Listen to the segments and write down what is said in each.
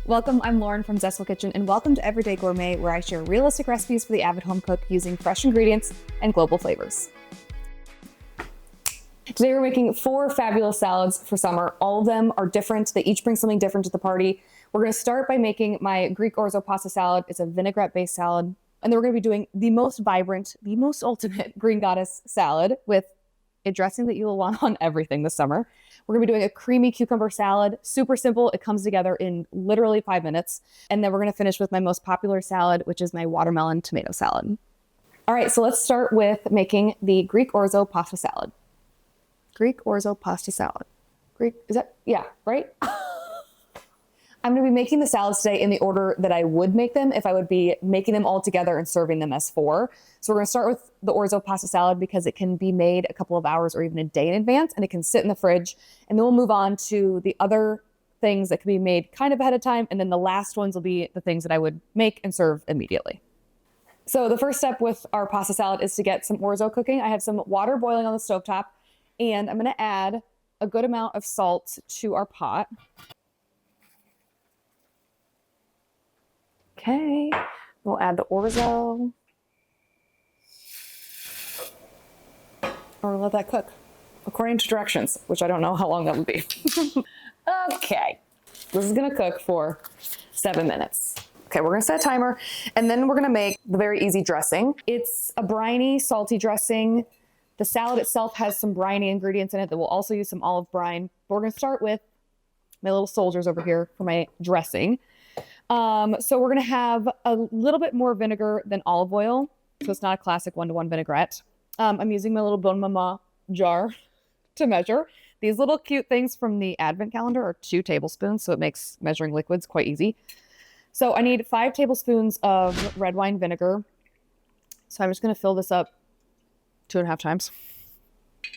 Welcome, I'm Lauren from Zestful Kitchen, and welcome to Everyday Gourmet, where I share realistic recipes for the avid home cook using fresh ingredients and global flavors. Today we're making 4 fabulous salads for summer. All of them are different. They each bring something different to the party. We're going to start by making my Greek Orzo pasta salad. It's a vinaigrette-based salad. And then we're going to be doing the most vibrant, the most ultimate green goddess salad with a dressing that you'll want on everything this summer. We're going to be doing a creamy cucumber salad. Super simple. It comes together in literally 5 minutes. And then we're going to finish with my most popular salad, which is my watermelon tomato salad. All right, so let's start with making the Greek Orzo pasta salad. Greek Orzo pasta salad. Greek, is that, yeah, right? I'm going to be making the salads today in the order that I would make them if I would be making them all together and serving them as 4. So we're going to start with the Orzo pasta salad because it can be made a couple of hours or even a day in advance, and it can sit in the fridge. And then we'll move on to the other things that can be made kind of ahead of time. And then the last ones will be the things that I would make and serve immediately. So the first step with our pasta salad is to get some Orzo cooking. I have some water boiling on the stovetop, and I'm going to add a good amount of salt to our pot. Okay, we'll add the Orzo. Or let that cook according to directions, which I don't know how long that would be. Okay, this is gonna cook for 7 minutes. Okay, we're gonna set a timer, and then we're gonna make the very easy dressing. It's a briny, salty dressing. The salad itself has some briny ingredients in it that we'll also use some olive brine. But we're gonna start with my little soldiers over here for my dressing. So we're gonna have a little bit more vinegar than olive oil. So it's not a classic 1-to-1 vinaigrette. I'm using my little Bon Mama jar to measure. These little cute things from the advent calendar are 2 tablespoons, so it makes measuring liquids quite easy. So I need 5 tablespoons of red wine vinegar. So I'm just gonna fill this up 2.5 times.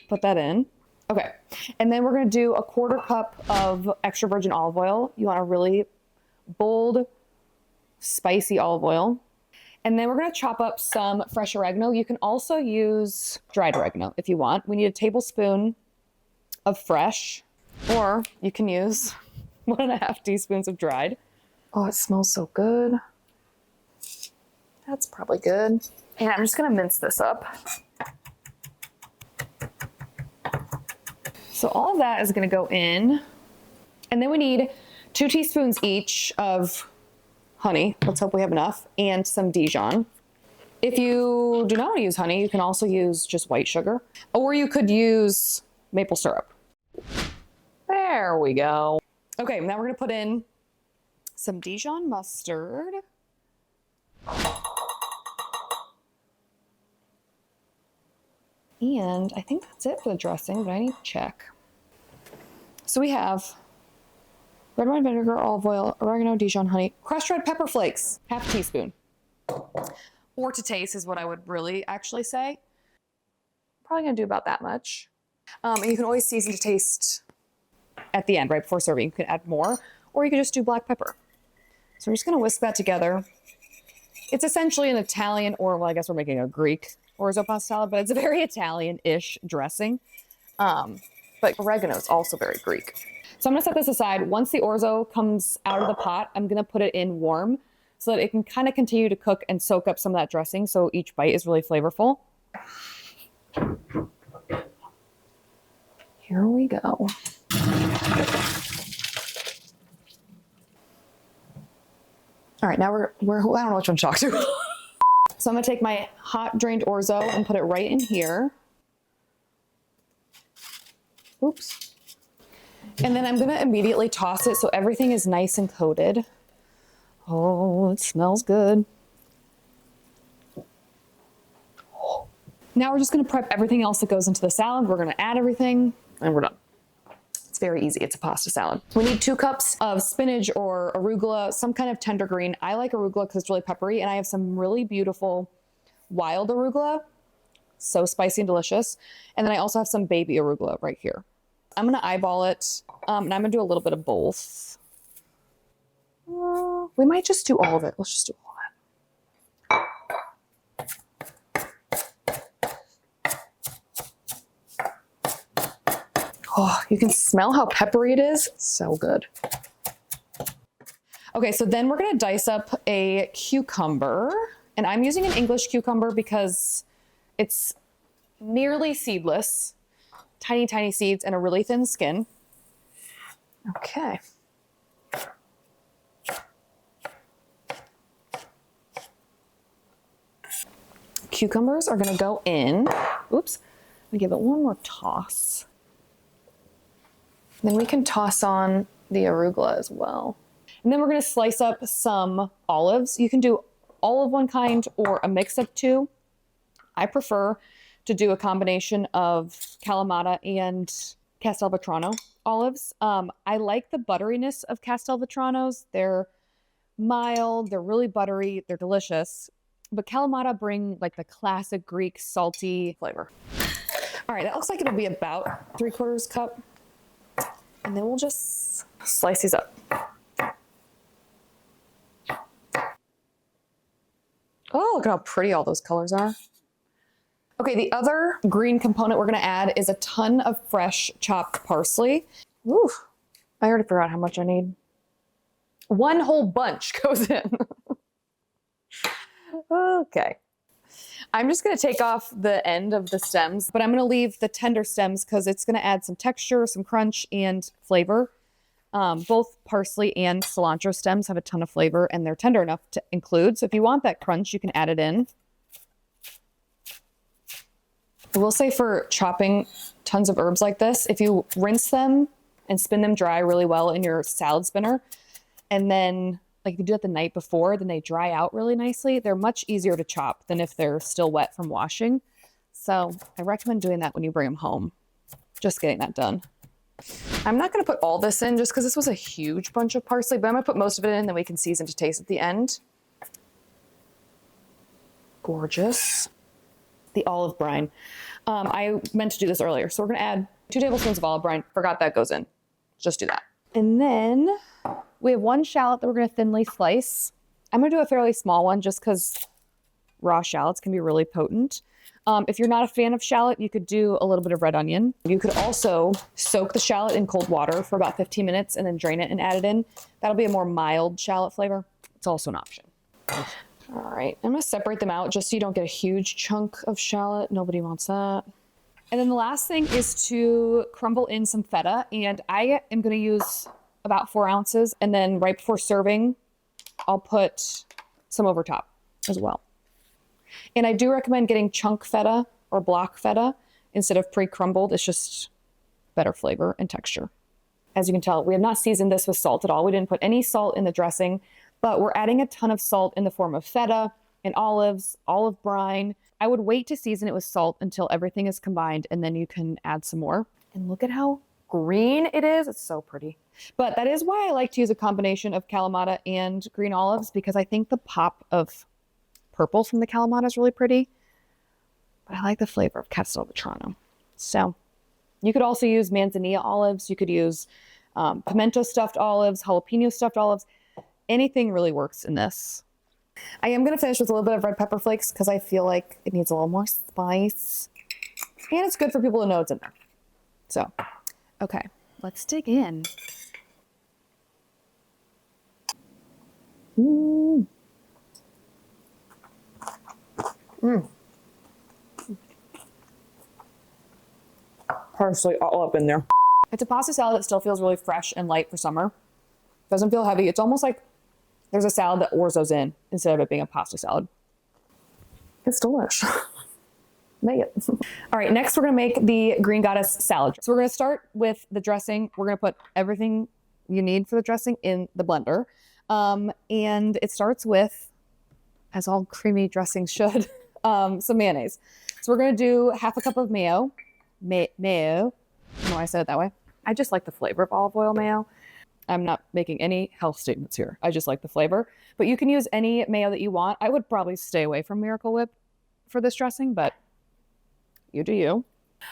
Put that in. Okay, and then we're gonna do a 1/4 cup of extra virgin olive oil. You want a really bold, spicy olive oil. And then we're going to chop up some fresh oregano. You can also use dried oregano if you want. We need a tablespoon of fresh, or you can use 1.5 teaspoons of dried. Oh, it smells so good. That's probably good. And I'm just going to mince this up. So all of that is going to go in. And then we need 2 teaspoons each of honey. Let's hope we have enough. And some Dijon. If you do not want to use honey, you can also use just white sugar. Or you could use maple syrup. There we go. Okay, now we're going to put in some Dijon mustard. And I think that's it for the dressing, but I need to check. So we have red wine vinegar, olive oil, oregano, Dijon, honey, crushed red pepper flakes, 1/2 teaspoon. Or to taste is what I would really actually say. Probably gonna do about that much. And you can always season to taste at the end, right before serving. You can add more, or you can just do black pepper. So I'm just gonna whisk that together. It's essentially an Italian, or well, I guess we're making a Greek Orzo pasta salad, but it's a very Italian-ish dressing. But oregano is also very Greek. So I'm gonna set this aside. Once the Orzo comes out of the pot, I'm gonna put it in warm so that it can kind of continue to cook and soak up some of that dressing so each bite is really flavorful. Here we go. All right, now we're I don't know which one to talk to. So I'm gonna take my hot drained Orzo and put it right in here. Oops. And then I'm going to immediately toss it so everything is nice and coated. Oh, it smells good. Now we're just going to prep everything else that goes into the salad. We're going to add everything and we're done. It's very easy. It's a pasta salad. We need 2 cups of spinach or arugula, some kind of tender green. I like arugula because it's really peppery, and I have some really beautiful wild arugula. So spicy and delicious. And then I also have some baby arugula right here. I'm going to eyeball it, and I'm going to do a little bit of both. We might just do all of it. Let's just do all of it. Oh, you can smell how peppery it is. So good. Okay, so then we're gonna dice up a cucumber, and I'm using an English cucumber because it's nearly seedless, tiny, tiny seeds and a really thin skin. Okay. Cucumbers are gonna go in. Oops, let me give it one more toss. Then we can toss on the arugula as well. And then we're gonna slice up some olives. You can do all of one kind or a mix of two. I prefer to do a combination of Kalamata and Castelvetrano olives. I like the butteriness of Castelvetranos. They're mild, they're really buttery, they're delicious. But Kalamata bring like the classic Greek salty flavor. All right, that looks like it'll be about 3/4 cup. And then we'll just slice these up. Oh, look at how pretty all those colors are. Okay, the other green component we're gonna add is a ton of fresh chopped parsley. Ooh, I already forgot how much I need. One whole bunch goes in. Okay. I'm just gonna take off the end of the stems, but I'm gonna leave the tender stems because it's gonna add some texture, some crunch, and flavor. Both parsley and cilantro stems have a ton of flavor and they're tender enough to include. So if you want that crunch, you can add it in. I will say for chopping tons of herbs like this, if you rinse them and spin them dry really well in your salad spinner, and then like you do it the night before, then they dry out really nicely. They're much easier to chop than if they're still wet from washing. So I recommend doing that when you bring them home. Just getting that done. I'm not gonna put all this in just because this was a huge bunch of parsley, but I'm gonna put most of it in, then we can season to taste at the end. Gorgeous. The olive brine. I meant to do this earlier. So we're gonna add 2 tablespoons of olive brine. Forgot that goes in. Just do that. And then we have 1 shallot that we're gonna thinly slice. I'm gonna do a fairly small one just because raw shallots can be really potent. If you're not a fan of shallot, you could do a little bit of red onion. You could also soak the shallot in cold water for about 15 minutes and then drain it and add it in. That'll be a more mild shallot flavor. It's also an option. All right, I'm gonna separate them out just so you don't get a huge chunk of shallot. Nobody wants that. And then the last thing is to crumble in some feta, and I am gonna use about 4 ounces. And then right before serving, I'll put some over top as well. And I do recommend getting chunk feta or block feta instead of pre-crumbled. It's just better flavor and texture. As you can tell, we have not seasoned this with salt at all. We didn't put any salt in the dressing, but we're adding a ton of salt in the form of feta and olives, olive brine. I would wait to season it with salt until everything is combined, and then you can add some more. And look at how green it is. It's so pretty. But that is why I like to use a combination of Kalamata and green olives, because I think the pop of purple from the Kalamata is really pretty. But I like the flavor of Castelvetrano. So you could also use manzanilla olives. You could use pimento stuffed olives, jalapeno stuffed olives. Anything really works in this. I am going to finish with a little bit of red pepper flakes because I feel like it needs a little more spice. And it's good for people to know it's in there. So, okay, let's dig in. Mm. Mm. Parsley all up in there. It's a pasta salad that still feels really fresh and light for summer. Doesn't feel heavy. It's almost like there's a salad that Orzo's in instead of it being a pasta salad. It's delish. Make it. All right, next we're gonna make the Green Goddess salad. So we're gonna start with the dressing. We're gonna put everything you need for the dressing in the blender. And it starts with, as all creamy dressings should, some mayonnaise. So we're gonna do 1/2 cup of mayo. Mayo. I don't know why I said it that way. I just like the flavor of olive oil mayo. I'm not making any health statements here. I just like the flavor. But you can use any mayo that you want. I would probably stay away from Miracle Whip for this dressing, but you do you.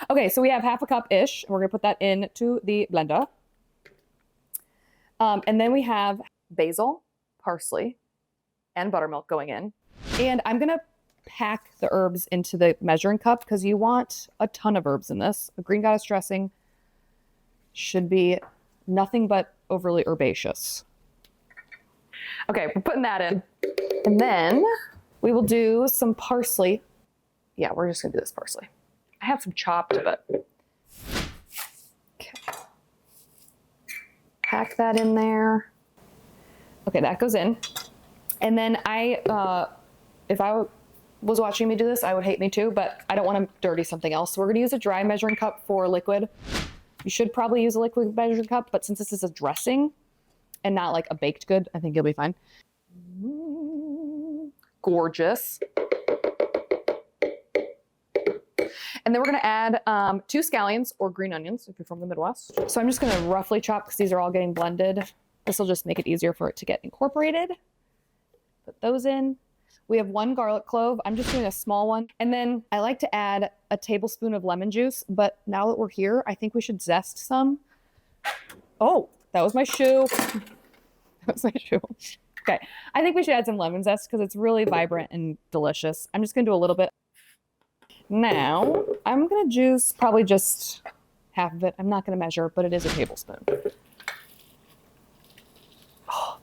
Okay, so we have 1/2 cup-ish. We're gonna put that into the blender. And then we have basil, parsley, and buttermilk going in. And I'm gonna pack the herbs into the measuring cup because you want a ton of herbs in this. A Green Goddess dressing should be nothing but overly herbaceous. Okay, we're putting that in. And then we will do some parsley. Yeah, we're just gonna do this parsley. I have some chopped, but okay. Pack that in there. Okay, that goes in. And then if I was watching me do this, I would hate me too, but I don't want to dirty something else. So we're gonna use a dry measuring cup for liquid. You should probably use a liquid measuring cup, but since this is a dressing and not like a baked good, I think you'll be fine. Gorgeous. And then we're gonna add 2 scallions or green onions if you're from the Midwest. So I'm just gonna roughly chop because these are all getting blended. This will just make it easier for it to get incorporated. Put those in. We have 1 garlic clove. I'm just doing a small one. And then I like to add a tablespoon of lemon juice, but now that we're here, I think we should zest some. Oh, that was my shoe. That was my shoe. Okay, I think we should add some lemon zest because it's really vibrant and delicious. I'm just gonna do a little bit. Now, I'm gonna juice probably just half of it. I'm not gonna measure, but it is a tablespoon. Oh,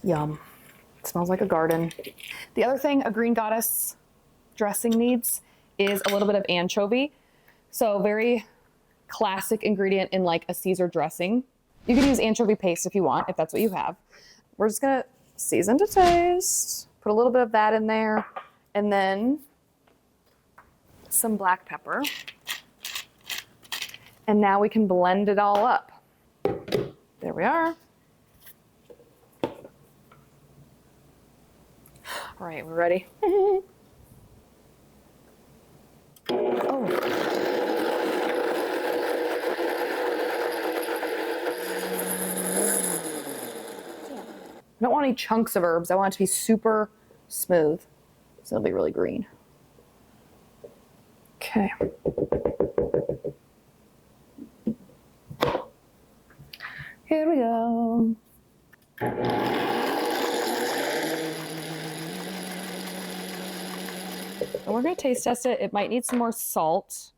yum. It smells like a garden. The other thing a green goddess dressing needs is a little bit of anchovy. So very classic ingredient in like a Caesar dressing. You can use anchovy paste if you want, if that's what you have. We're just gonna season to taste, put a little bit of that in there, and then some black pepper. And now we can blend it all up. There we are. All right, we're ready. Oh. I don't want any chunks of herbs. I want it to be super smooth. So it'll be really green. Okay. Here we go. And we're going to taste test it. It might need some more salt,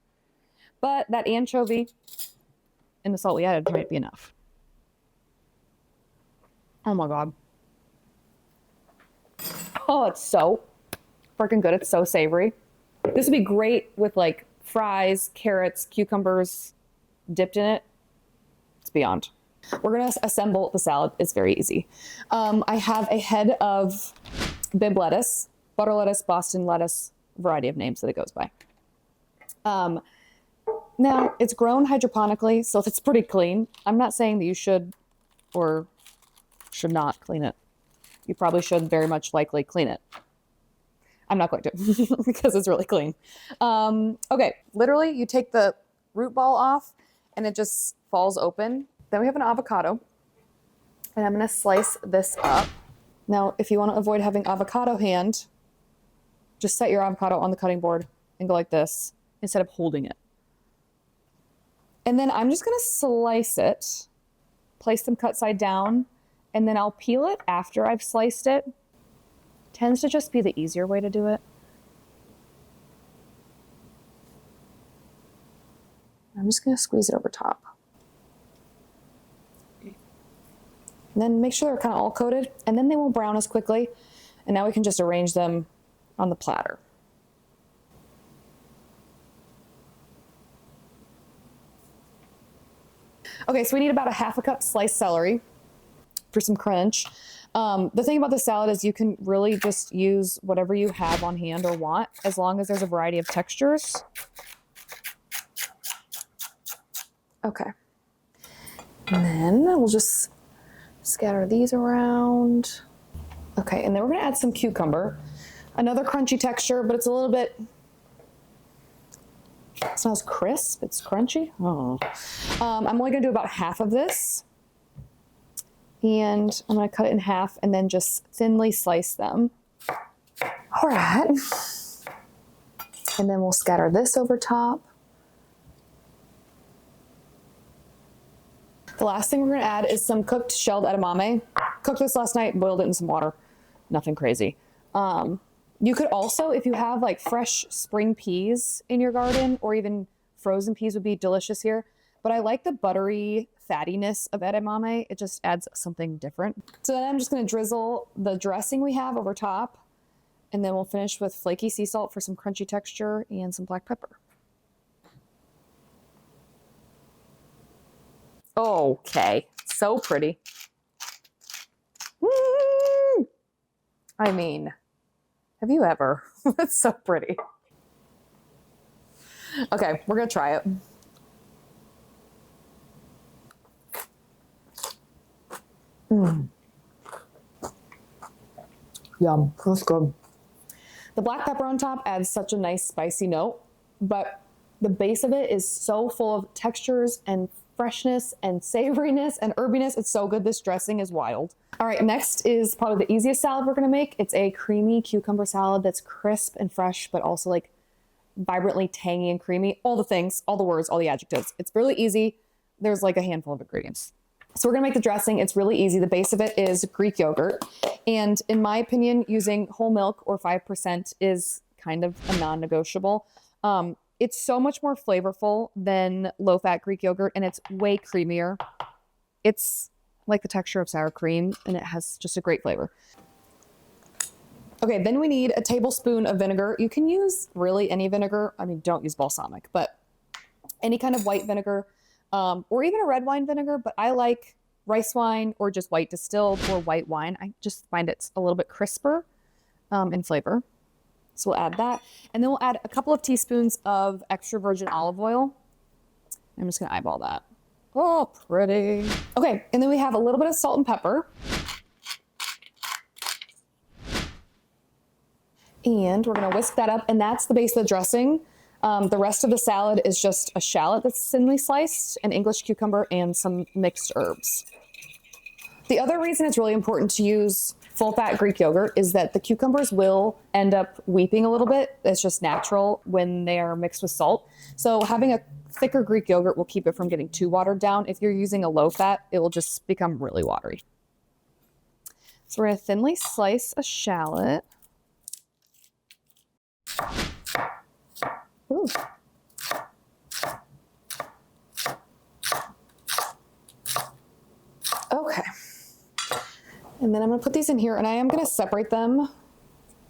but that anchovy and the salt we added might be enough. Oh my God. Oh, it's so freaking good. It's so savory. This would be great with like fries, carrots, cucumbers dipped in it. It's beyond. We're going to assemble the salad. It's very easy. I have a head of Bib lettuce, butter lettuce, Boston lettuce, variety of names that it goes by. Now, it's grown hydroponically, so it's pretty clean. I'm not saying that you should or should not clean it. You probably should very much likely clean it. I'm not going to because it's really clean. Okay, literally you take the root ball off and it just falls open. Then we have an avocado and I'm gonna slice this up. Now, if you want to avoid having avocado hand, just set your avocado on the cutting board and go like this instead of holding it. And then I'm just gonna slice it, place them cut side down, and then I'll peel it after I've sliced it. Tends to just be the easier way to do it. I'm just gonna squeeze it over top. And then make sure they're kind of all coated, and then they won't brown as quickly. And now we can just arrange them on the platter. Okay, so we need about a half a cup sliced celery for some crunch. The thing about the salad is you can really just use whatever you have on hand or want, as long as there's a variety of textures. Okay. And then we'll just scatter these around. Okay, and then we're gonna add some cucumber. Another crunchy texture, but it's a little bit, it's not as crisp, it's crunchy. Oh. I'm only gonna do about half of this. And I'm gonna cut it in half and then just thinly slice them. All right. And then we'll scatter this over top. The last thing we're gonna add is some cooked shelled edamame. Cooked this last night, boiled it in some water. Nothing crazy. You could also, if you have like fresh spring peas in your garden, or even frozen peas would be delicious here, but I like the buttery fattiness of edamame. It just adds something different. So then I'm just gonna drizzle the dressing we have over top, and then we'll finish with flaky sea salt for some crunchy texture and some black pepper. Okay, so pretty. I mean, have you ever? It's so pretty. Okay, we're gonna try it. Yum, that's good. The black pepper on top adds such a nice spicy note, but the base of it is so full of textures and freshness and savoriness and herbiness. It's so good. This dressing is wild. All right, next is probably the easiest salad we're gonna make. It's a creamy cucumber salad that's crisp and fresh, but also like vibrantly tangy and creamy. All the things, all the words, all the adjectives. It's really easy. There's like a handful of ingredients. So we're gonna make the dressing. It's really easy. The base of it is Greek yogurt. And in my opinion, using whole milk or 5% is kind of a non-negotiable. It's so much more flavorful than low-fat Greek yogurt, and it's way creamier. It's like the texture of sour cream, and it has just a great flavor. Okay, then we need a tablespoon of vinegar. You can use really any vinegar. I mean, don't use balsamic, but any kind of white vinegar, or even a red wine vinegar, but I like rice wine or just white distilled or white wine. I just find it's a little bit crisper in flavor. So we'll add that. And then we'll add a couple of teaspoons of extra virgin olive oil. I'm just gonna eyeball that. Oh, pretty. Okay, and then we have a little bit of salt and pepper. And we're gonna whisk that up, and that's the base of the dressing. The rest of the salad is just a shallot that's thinly sliced, an English cucumber, and some mixed herbs. The other reason it's really important to use full-fat Greek yogurt is that the cucumbers will end up weeping a little bit. It's just natural when they are mixed with salt. So having a thicker Greek yogurt will keep it from getting too watered down. If you're using a low-fat, it will just become really watery. So we're gonna thinly slice a shallot. Ooh. Okay. And then I'm gonna put these in here, and I am gonna separate them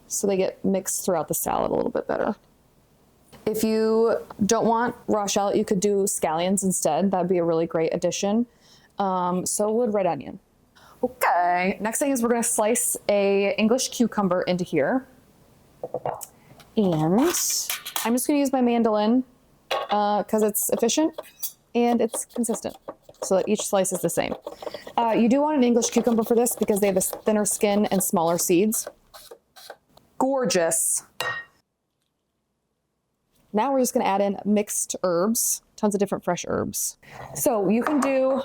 so they get mixed throughout the salad a little bit better. If you don't want raw shallot, you could do scallions instead. That'd be a really great addition. So would red onion. Okay, next thing is we're gonna slice a English cucumber into here. And I'm just gonna use my mandolin because it's efficient and it's consistent, so that each slice is the same. You do want an English cucumber for this because they have a thinner skin and smaller seeds. Gorgeous. Now we're just gonna add in mixed herbs, tons of different fresh herbs. So you can do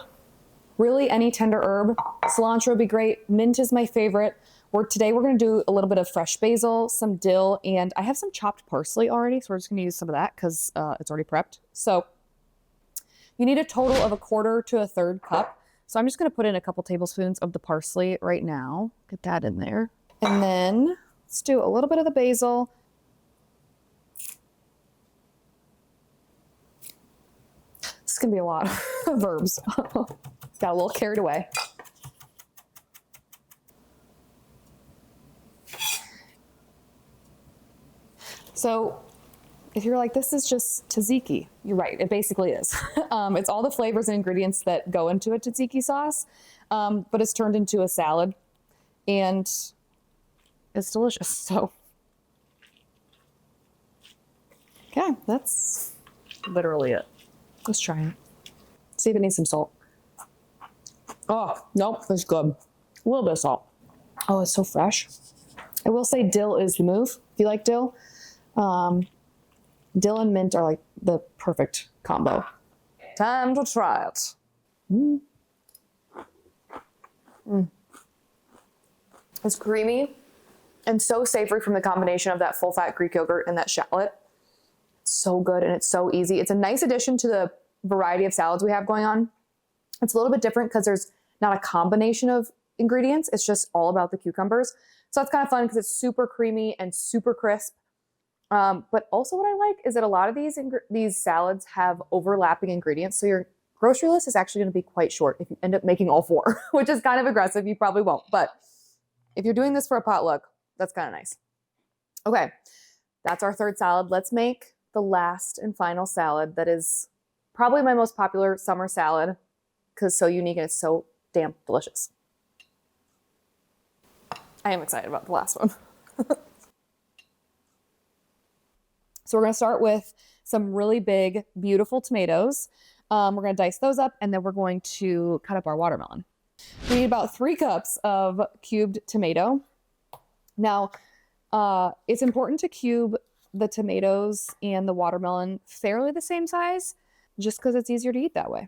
really any tender herb. Cilantro would be great. Mint is my favorite. Today we're gonna do a little bit of fresh basil, some dill, and I have some chopped parsley already, so we're just gonna use some of that because it's already prepped. So you need a total of 1/4 to 1/3 cup. So I'm just gonna put in a couple tablespoons of the parsley right now. Get that in there. And then let's do a little bit of the basil. This is gonna be a lot of herbs. Got a little carried away. So if you're like, this is just tzatziki, you're right, it basically is. It's all the flavors and ingredients that go into a tzatziki sauce, but it's turned into a salad, and it's delicious, so. Okay, that's literally it. Let's try it. See if it needs some salt. Oh, nope, that's good. A little bit of salt. Oh, it's so fresh. I will say dill is the move, if you like dill. Dill and mint are like the perfect combo. Time to try it. It's creamy and so savory from the combination of that full-fat Greek yogurt and that shallot. It's so good and it's so easy. It's a nice addition to the variety of salads we have going on. It's a little bit different because there's not a combination of ingredients. It's just all about the cucumbers. So that's kind of fun because it's super creamy and super crisp. But also what I like is that a lot of these salads have overlapping ingredients. So you're grocery list is actually going to be quite short if you end up making all 4, which is kind of aggressive. You probably won't, but if you're doing this for a potluck, that's kind of nice. Okay, that's our 3rd salad. Let's make the last and final salad that is probably my most popular summer salad because it's so unique and it's so damn delicious. I am excited about the last one. So we're going to start with some really big, beautiful tomatoes. We're going to dice those up, and then we're going to cut up our watermelon. We need about 3 cups of cubed tomato. Now, it's important to cube the tomatoes and the watermelon fairly the same size, just because it's easier to eat that way.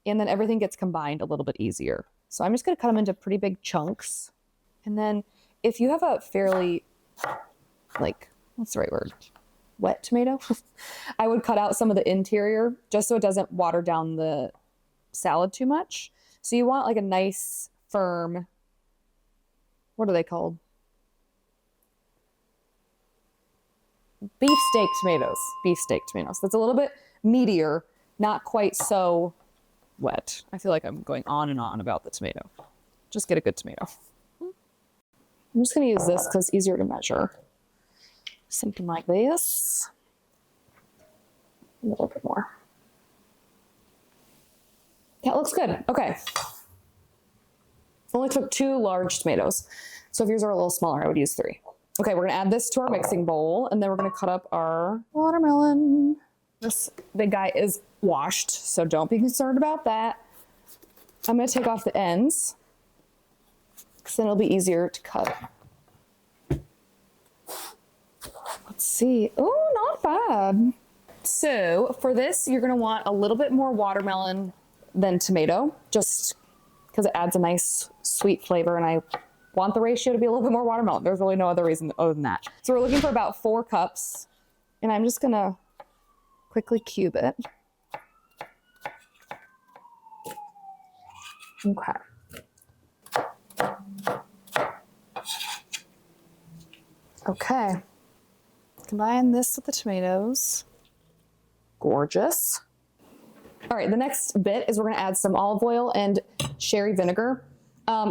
And then everything gets combined a little bit easier. So I'm just going to cut them into pretty big chunks. And then if you have a fairly, like, what's the right word? Wet tomato, I would cut out some of the interior just so it doesn't water down the salad too much. So you want like a nice, firm, what are they called? Beefsteak tomatoes. Beefsteak tomatoes. That's a little bit meatier, not quite so wet. I feel like I'm going on and on about the tomato. Just get a good tomato. I'm just going to use this because it's easier to measure. Something like this. A little bit more. That looks good. Okay. Only took 2 large tomatoes. So if yours are a little smaller, I would use 3. Okay, we're going to add this to our mixing bowl, and then we're going to cut up our watermelon. This big guy is washed, so don't be concerned about that. I'm going to take off the ends, because then it'll be easier to cut. Let's see. Oh, not bad. So for this, you're going to want a little bit more watermelon than tomato, just because it adds a nice sweet flavor, and I want the ratio to be a little bit more watermelon. There's really no other reason other than that. So we're looking for about 4 cups, and I'm just going to quickly cube it. Okay. Okay. Combine this with the tomatoes. Gorgeous. All right, the next bit is we're going to add some olive oil and sherry vinegar.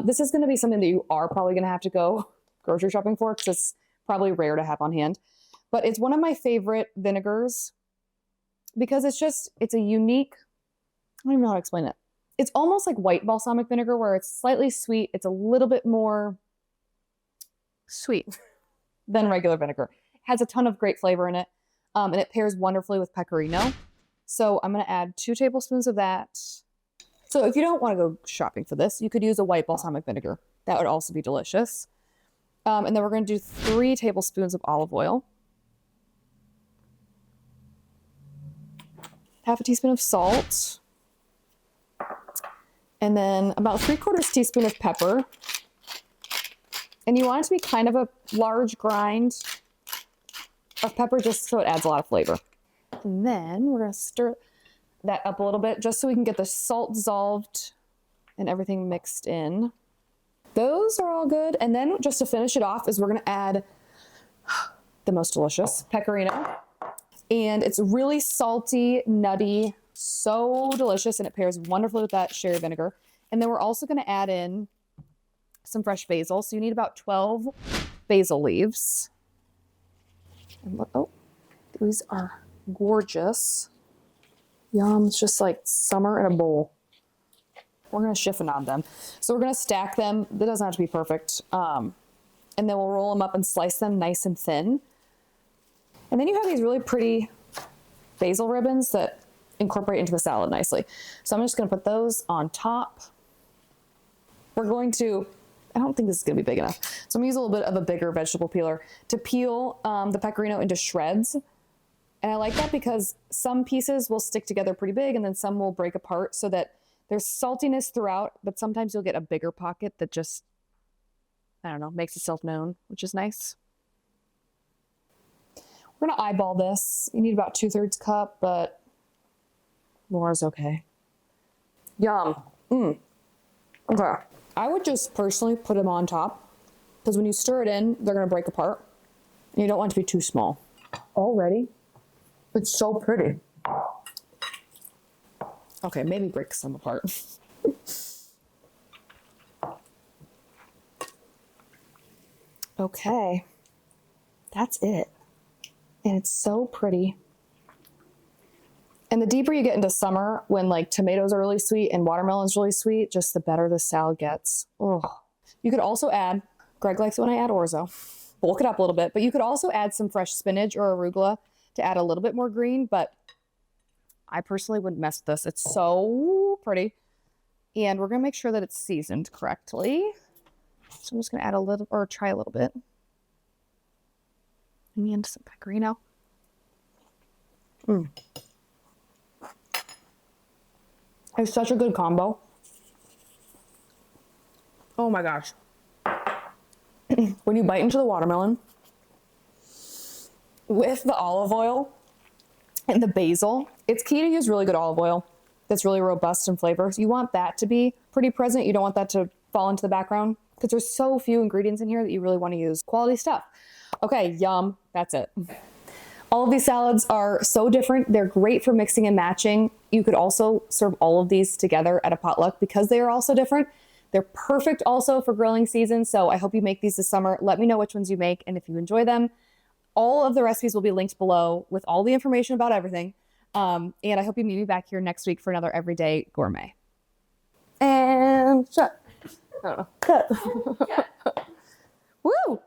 This is going to be something that you are probably going to have to go grocery shopping for because it's probably rare to have on hand. But it's one of my favorite vinegars because it's a unique, I don't even know how to explain it. It's almost like white balsamic vinegar where it's slightly sweet. It's a little bit more sweet than regular vinegar. It has a ton of great flavor in it, and it pairs wonderfully with pecorino. So I'm going to add 2 tablespoons of that. So if you don't want to go shopping for this, you could use a white balsamic vinegar. That would also be delicious. And then we're going to do 3 tablespoons of olive oil. Half a teaspoon of salt. And then about 3/4 teaspoon of pepper. And you want it to be kind of a large grind of pepper just so it adds a lot of flavor. And then we're going to stir that up a little bit just so we can get the salt dissolved and everything mixed in. Those are all good. And then just to finish it off is we're going to add the most delicious pecorino. And it's really salty, nutty, so delicious, and it pairs wonderfully with that sherry vinegar. And then we're also going to add in some fresh basil. So you need about 12 basil leaves. And look, oh, these are gorgeous. Yum, it's just like summer in a bowl. We're going to chiffonade them. So we're going to stack them. That doesn't have to be perfect. And then we'll roll them up and slice them nice and thin. And then you have these really pretty basil ribbons that incorporate into the salad nicely. So I'm just going to put those on top. We're going to, I don't think this is going to be big enough. So I'm going to use a little bit of a bigger vegetable peeler to peel the pecorino into shreds. And I like that because some pieces will stick together pretty big and then some will break apart so that there's saltiness throughout, but sometimes you'll get a bigger pocket that just, I don't know, makes itself known, which is nice. We're going to eyeball this. You need about 2/3 cup, but more is okay. Yum. Okay. I would just personally put them on top because when you stir it in, they're going to break apart. And you don't want it to be too small. Already, it's so pretty. Okay, maybe break some apart. Okay, that's it. And it's so pretty. And the deeper you get into summer, when like tomatoes are really sweet and watermelon's really sweet, just the better the salad gets. Oh, you could also add, Greg likes it when I add orzo, bulk it up a little bit, but you could also add some fresh spinach or arugula to add a little bit more green, but I personally wouldn't mess with this. It's so pretty. And we're gonna make sure that it's seasoned correctly. So I'm just gonna add a little, or try a little bit. And some pecorino. It's such a good combo. Oh my gosh. When you bite into the watermelon with the olive oil and the basil, it's key to use really good olive oil that's really robust in flavor. So you want that to be pretty present. You don't want that to fall into the background because there's so few ingredients in here that you really want to use quality stuff. Okay, yum. That's it. All of these salads are so different. They're great for mixing and matching. You could also serve all of these together at a potluck because they are all so different. They're perfect also for grilling season. So I hope you make these this summer. Let me know which ones you make and if you enjoy them. All of the recipes will be linked below with all the information about everything. And I hope you meet me back here next week for another Everyday Gourmet. And shut. I don't know. Cut. Woo!